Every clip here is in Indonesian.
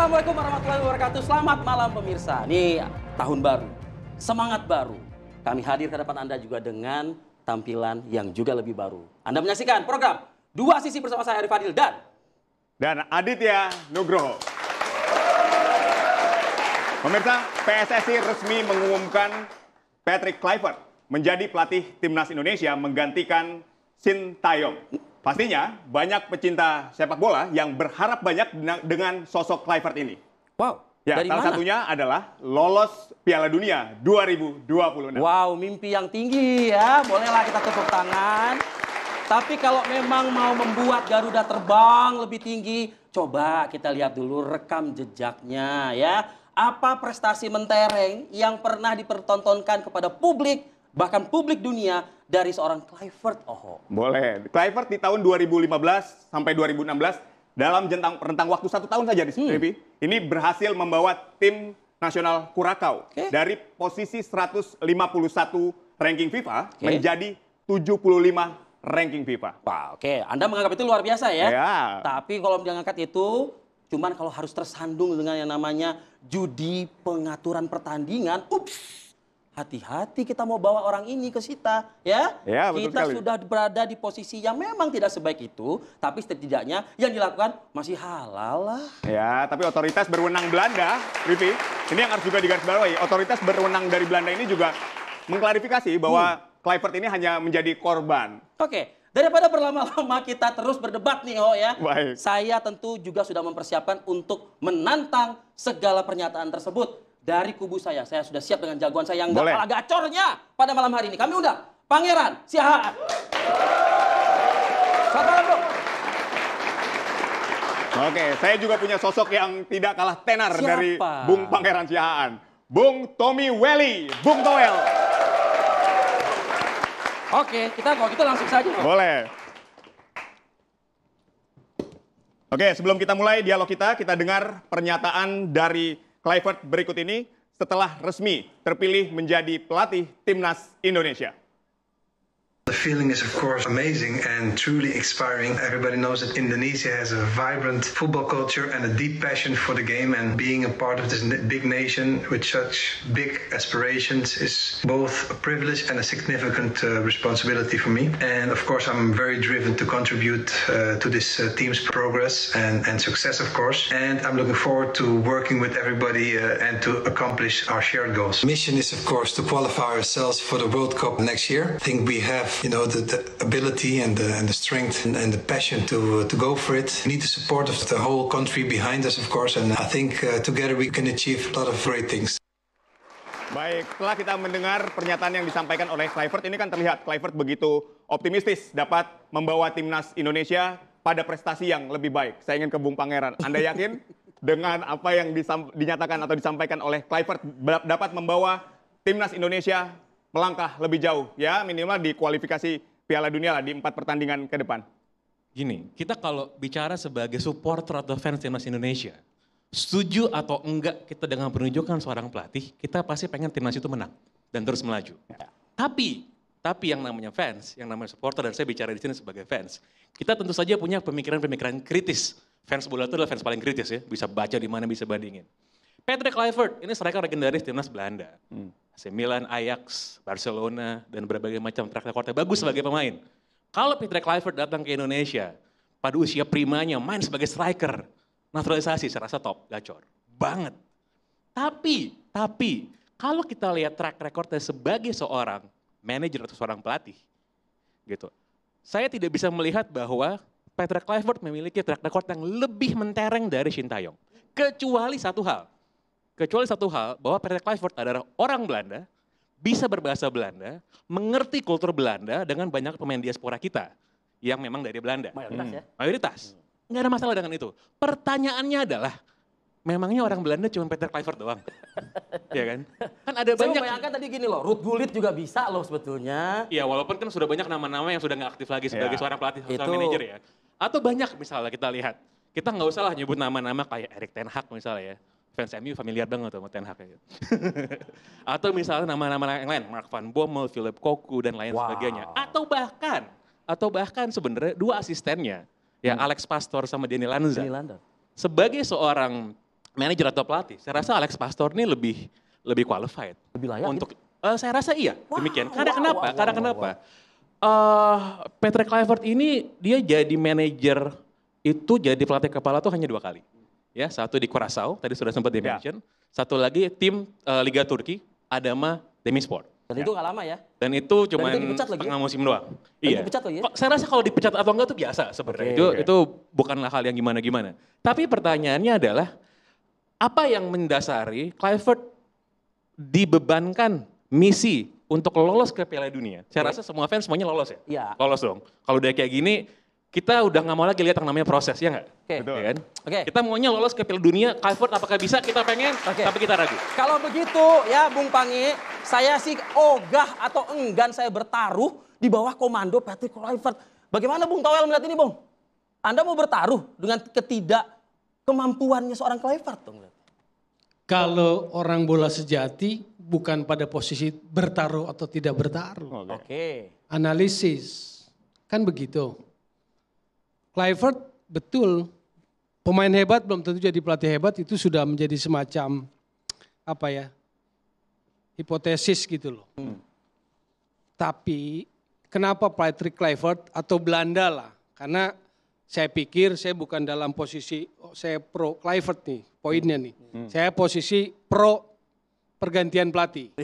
Assalamualaikum warahmatullahi wabarakatuh. Selamat malam pemirsa. Ini tahun baru, semangat baru. Kami hadir ke depan Anda juga dengan tampilan yang juga lebih baru. Anda menyaksikan program Dua Sisi bersama saya Arif Fadil dan Aditya Nugroho. Pemirsa, PSSI resmi mengumumkan Patrick Kluivert menjadi pelatih Timnas Indonesia menggantikan Shin Tae-yong. Pastinya banyak pecinta sepak bola yang berharap banyak dengan sosok Kluivert ini. Wow, ya, dari salah mana? satunya adalah lolos Piala Dunia 2026. Wow, mimpi yang tinggi ya. Bolehlah kita tepuk tangan. Tapi kalau memang mau membuat Garuda terbang lebih tinggi, coba kita lihat dulu rekam jejaknya ya. Apa prestasi mentereng yang pernah dipertontonkan kepada publik, bahkan publik dunia dari seorang Kluivert. Boleh. Kluivert di tahun 2015 sampai 2016 dalam rentang waktu 1 tahun saja di TV, ini berhasil membawa tim nasional Kurakau dari posisi 151 ranking FIFA menjadi 75 ranking FIFA. Wah, Anda menganggap itu luar biasa ya? Ya. Tapi kalau mengangkat itu, cuman kalau harus tersandung dengan yang namanya judi pengaturan pertandingan, hati-hati kita mau bawa orang ini ke kita, ya. Ya, betul kita sekali. sudah berada di posisi yang memang tidak sebaik itu, tapi setidaknya yang dilakukan masih halal lah. Ya, tapi otoritas berwenang Belanda, Rivi, ini yang harus juga digarisbawahi. Otoritas berwenang dari Belanda ini juga mengklarifikasi bahwa Kluivert ini hanya menjadi korban. Daripada berlama-lama kita terus berdebat nih, ya. Baik. Saya tentu juga sudah mempersiapkan untuk menantang segala pernyataan tersebut. Dari kubu saya sudah siap dengan jagoan saya yang gak kalah gacornya pada malam hari ini. Kami undang Pangeran Siahaan. Selamat malam, Bro. Oke, saya juga punya sosok yang tidak kalah tenar Siapa? dari Bung Pangeran Siahaan. Bung Tommy Welly, Bung Toel. Kalau gitu langsung saja. Boleh. Oke, sebelum kita mulai dialog kita dengar pernyataan dari Kluivert berikut ini setelah resmi terpilih menjadi pelatih Timnas Indonesia. The feeling is of course amazing and truly inspiring. Everybody knows that Indonesia has a vibrant football culture and a deep passion for the game, and being a part of this big nation with such big aspirations is both a privilege and a significant responsibility for me. And of course I'm very driven to contribute to this team's progress and success, of course. And I'm looking forward to working with everybody and to accomplish our shared goals. Mission is of course to qualify ourselves for the World Cup next year. I think we have the ability and the strength and the passion to go for it. We need the support of the whole country behind us, of course, and I think together we can achieve a lot of great things. Baik, setelah kita mendengar pernyataan yang disampaikan oleh Kluivert, ini kan terlihat Kluivert begitu optimistis dapat membawa Timnas Indonesia pada prestasi yang lebih baik. Saya ingin ke Bung Pangeran. Anda yakin dengan apa yang dinyatakan atau disampaikan oleh Kluivert dapat membawa Timnas Indonesia melangkah lebih jauh, ya minimal di kualifikasi Piala Dunia lah di 4 pertandingan ke depan? Gini, kita kalau bicara sebagai supporter atau fans Timnas Indonesia, setuju atau enggak kita dengan penunjukan seorang pelatih, kita pasti pengen Timnas itu menang dan terus melaju. Tapi yang namanya fans, yang namanya supporter, dan saya bicara di sini sebagai fans, kita tentu saja punya pemikiran-pemikiran kritis. Fans bola itu adalah fans paling kritis ya, bisa baca di mana, bisa bandingin. Patrick Kluivert, ini striker legendaris Timnas Belanda. AC Milan, Ajax, Barcelona, dan berbagai macam track recordnya bagus sebagai pemain. Kalau Patrick Kluivert datang ke Indonesia, pada usia primanya main sebagai striker, naturalisasi saya rasa top, gacor. Banget. Tapi, kalau kita lihat track recordnya sebagai seorang manajer atau seorang pelatih, gitu, saya tidak bisa melihat bahwa Patrick Kluivert memiliki track record yang lebih mentereng dari Shin Tae-yong. Kecuali satu hal, bahwa Patrick Kluivert adalah orang Belanda, bisa berbahasa Belanda, mengerti kultur Belanda dengan banyak pemain diaspora kita yang memang dari Belanda. Mayoritas ya? Mayoritas. Nggak ada masalah dengan itu. Pertanyaannya adalah, memangnya orang Belanda cuma Patrick Kluivert doang? Iya kan? Kan ada Saya banyak. membayangkan tadi gini loh, Ruud Gullit juga bisa loh sebetulnya. Iya, walaupun kan sudah banyak nama-nama yang sudah nggak aktif lagi sebagai seorang pelatih atau manajer ya. Atau banyak misalnya kita lihat, kita nggak usah lah nyebut nama-nama kayak Erik ten Hag misalnya ya. Fans MU familiar banget sama Ten Hag gitu. Atau misalnya nama-nama yang lain, Mark van Bommel, Philip Cocu dan lain sebagainya. Atau bahkan sebenarnya 2 asistennya, ya Alex Pastoor sama Danny Lanza. Sebagai seorang manajer atau pelatih, saya rasa Alex Pastor ini lebih qualified. Lebih layak untuk saya rasa iya, demikian. wow, Karena kenapa? Patrick Kluivert ini dia jadi manajer itu jadi pelatih kepala tuh hanya 2 kali. Ya, satu di Curaçao, tadi sudah sempat di-mention. Satu lagi tim Liga Turki, Adana Demirspor. Dan itu nggak lama ya? Dan itu cuma itu dipecat lagi? setengah musim doang. Dan Iya. dipecat lagi ya? Saya rasa kalau dipecat atau enggak itu biasa sebenarnya. Itu bukanlah hal yang gimana-gimana. Tapi pertanyaannya adalah apa yang mendasari Kluivert dibebankan misi untuk lolos ke Piala Dunia? Saya rasa semua fans semuanya lolos ya? Iya. Lolos dong. Kalau udah kayak gini, kita udah nggak mau lagi lihat yang namanya proses, ya nggak? Oke. Betul. Ya kan? Oke. Kita maunya lolos ke Piala Dunia, Kluivert apakah bisa? Kita pengen, Oke. tapi kita ragu. Kalau begitu ya Bung Pangi, saya sih ogah atau enggan saya bertaruh di bawah komando Patrick Kluivert. Bagaimana Bung Toel melihat ini Bung? Anda mau bertaruh dengan ketidakkemampuannya seorang Kluivert dong? Kalau orang bola sejati bukan pada posisi bertaruh atau tidak bertaruh. Oke. Analisis, kan begitu. Kluivert betul, pemain hebat belum tentu jadi pelatih hebat, itu sudah menjadi semacam apa ya, hipotesis gitu loh. Tapi kenapa Patrick Kluivert atau Belanda lah, karena saya pikir saya bukan dalam posisi, saya pro Kluivert nih, poinnya nih. Saya posisi pro pergantian pelatih,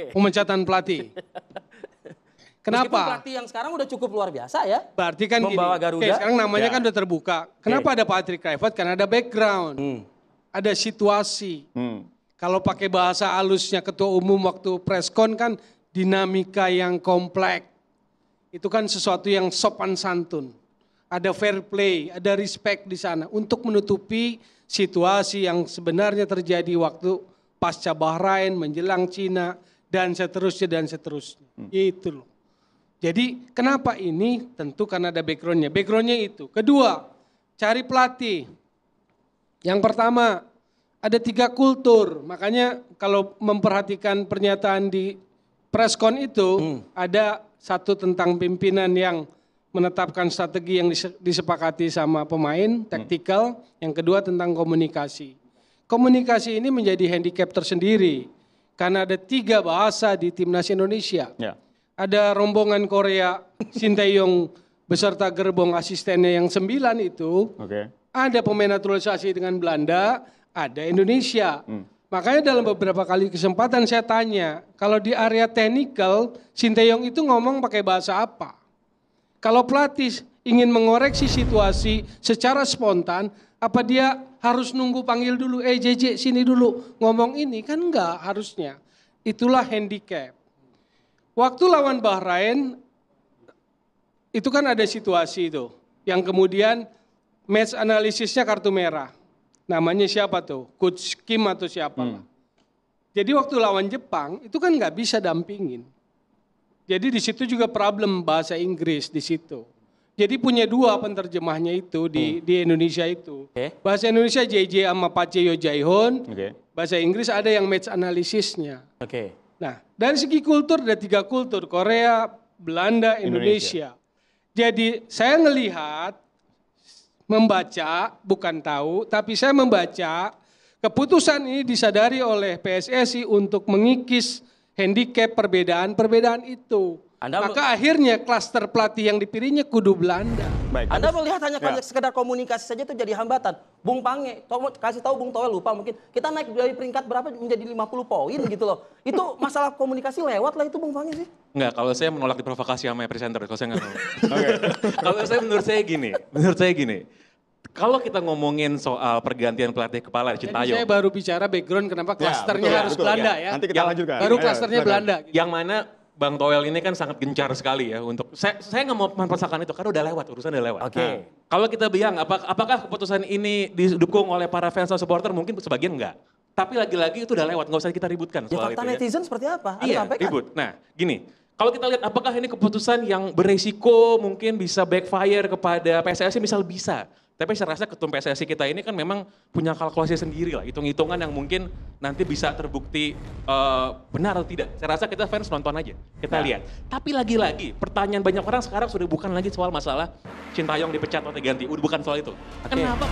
pemecatan pelatih. Meskipun Kenapa? pelatih yang sekarang udah cukup luar biasa ya. Berarti kan Membawa gini, Garuda. oke, sekarang namanya Ya. kan udah terbuka. Kenapa ada Patrick Kluivert? Karena ada background, ada situasi. Kalau pakai bahasa halusnya ketua umum waktu preskon kan dinamika yang kompleks. Itu kan sesuatu yang sopan santun. Ada fair play, ada respect di sana untuk menutupi situasi yang sebenarnya terjadi waktu pasca Bahrain, menjelang Cina, dan seterusnya dan seterusnya. Itu loh. Jadi kenapa ini? Tentu karena ada backgroundnya. Backgroundnya itu. Kedua, cari pelatih. Yang pertama, ada 3 kultur. Makanya kalau memperhatikan pernyataan di preskon itu, ada satu tentang pimpinan yang menetapkan strategi yang disepakati sama pemain, taktikal. Yang kedua tentang komunikasi. Komunikasi ini menjadi handicap tersendiri. Karena ada 3 bahasa di Timnas Indonesia. Ya. Ada rombongan Korea, Shin Tae-yong beserta gerbong asistennya yang 9 itu. Oke. Ada pemain naturalisasi dengan Belanda, ada Indonesia. Makanya dalam beberapa kali kesempatan saya tanya, kalau di area teknikal, Shin Tae-yong itu ngomong pakai bahasa apa? Kalau pelatih ingin mengoreksi situasi secara spontan, apa dia harus nunggu panggil dulu, JJ sini dulu, ngomong ini? Kan enggak harusnya. Itulah handicap. Waktu lawan Bahrain, itu kan ada situasi itu, yang kemudian match analisisnya kartu merah. Namanya siapa tuh? Coach Kim atau siapa lah. Jadi waktu lawan Jepang, itu kan nggak bisa dampingin. Jadi di situ juga problem bahasa Inggris di situ. Jadi punya 2 penerjemahnya itu di Indonesia itu. Oke. Bahasa Indonesia JJ sama Pace Yo Jaihon, Oke. bahasa Inggris ada yang match analisisnya. Oke. Nah, dari segi kultur ada 3 kultur, Korea, Belanda, Indonesia. Jadi saya ngelihat, membaca, bukan tahu, tapi saya membaca keputusan ini disadari oleh PSSI untuk mengikis handicap perbedaan-perbedaan itu. Maka akhirnya klaster pelatih yang dipilihnya kudu Belanda. Baik. Anda melihat hanya sekedar komunikasi saja itu jadi hambatan. Bung Pange, kasih tahu Bung Toel lupa mungkin. Kita naik dari peringkat berapa menjadi 50 poin gitu loh. Itu masalah komunikasi lewat lah itu Bung Pange sih. Enggak, kalau saya menolak diprovokasi sama presenter, kalau saya nggak mau. Kalau saya menurut saya gini. Kalau kita ngomongin soal pergantian pelatih kepala di Jadi Sintayong, saya baru bicara background kenapa klasternya betul, harus betul. Belanda Ya, ya. nanti kita lanjutkan. Baru Ayo, klasternya silakan. Belanda. yang mana Bang Toel ini kan sangat gencar sekali ya untuk saya nggak mau mempermasalahkan itu karena udah lewat, urusan udah lewat. Oke. Nah, kalau kita bilang apakah keputusan ini didukung oleh para fans atau supporter, mungkin sebagian enggak. Tapi lagi-lagi itu udah lewat, nggak usah kita ributkan Ya soal fakta itu ya. netizen seperti apa? Anda Iya, sampaikan. ribut. Nah, gini, kalau kita lihat apakah ini keputusan yang beresiko mungkin bisa backfire kepada PSSI, misal bisa. Tapi saya rasa ketum PSSI kita ini kan memang punya kalkulasi sendiri lah, hitung-hitungan yang mungkin nanti bisa terbukti benar atau tidak. Saya rasa kita fans nonton aja, kita lihat. Tapi lagi-lagi, pertanyaan banyak orang sekarang sudah bukan lagi soal masalah Shin Tae-yong dipecat atau diganti, bukan soal itu. Kenapa?